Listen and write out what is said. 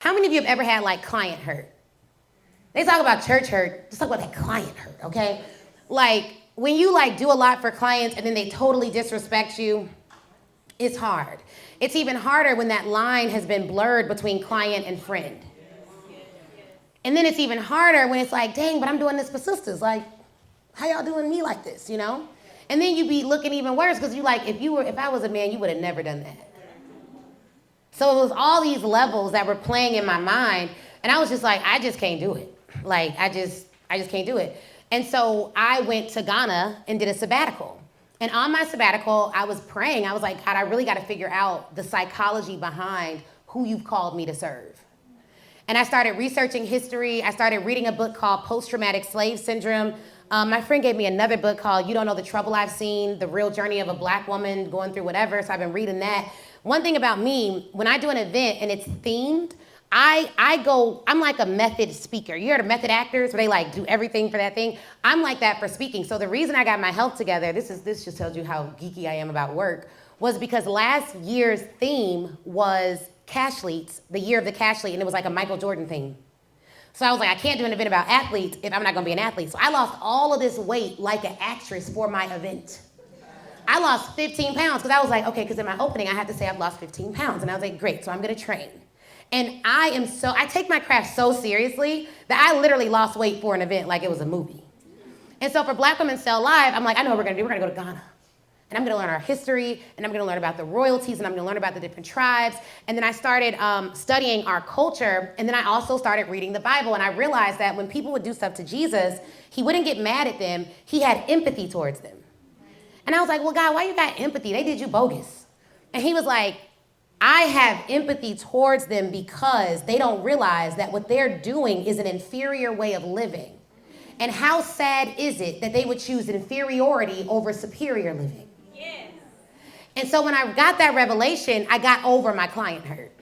How many of you have ever had like client hurt? They talk about church hurt, just talk about that client hurt, okay? Like when you like do a lot for clients and then they totally disrespect you, it's hard. It's even harder when that line has been blurred between client and friend. And then it's even harder when it's like, dang, but I'm doing this for sisters. Like, how y'all doing me like this, you know? And then you be looking even worse because you like, if I was a man, you would have never done that. So it was all these levels that were playing in my mind, and I was just like, I just can't do it. Like, I just can't do it. And so I went to Ghana and did a sabbatical. And on my sabbatical, I was praying. I was like, God, I really got to figure out the psychology behind who you've called me to serve. And I started researching history. I started reading a book called Post-Traumatic Slave Syndrome. My friend gave me another book called You Don't Know the Trouble I've Seen, The Real Journey of a Black Woman Going Through Whatever. So I've been reading that. One thing about me, when I do an event and it's themed, I'm like a method speaker. You heard of method actors where they like do everything for that thing? I'm like that for speaking. So the reason I got my health together, this just tells you how geeky I am about work, was because last year's theme was cashleets, the year of the cashlete, and it was like a Michael Jordan theme. So I was like, I can't do an event about athletes if I'm not gonna be an athlete. So I lost all of this weight like an actress for my event. I lost 15 pounds because I was like, okay, because in my opening I had to say I've lost 15 pounds. And I was like, great, so I'm gonna train. And I take my craft so seriously that I literally lost weight for an event like it was a movie. And so for Black Women Sell Live, I'm like, I know what we're gonna do. We're gonna go to Ghana. And I'm gonna learn our history, and I'm gonna learn about the royalties, and I'm gonna learn about the different tribes. And then I started studying our culture, and then I also started reading the Bible, and I realized that when people would do stuff to Jesus, he wouldn't get mad at them, he had empathy towards them. And I was like, well, God, why you got empathy? They did you bogus. And he was like, I have empathy towards them because they don't realize that what they're doing is an inferior way of living. And how sad is it that they would choose inferiority over superior living? Yes. And so when I got that revelation, I got over my client hurt.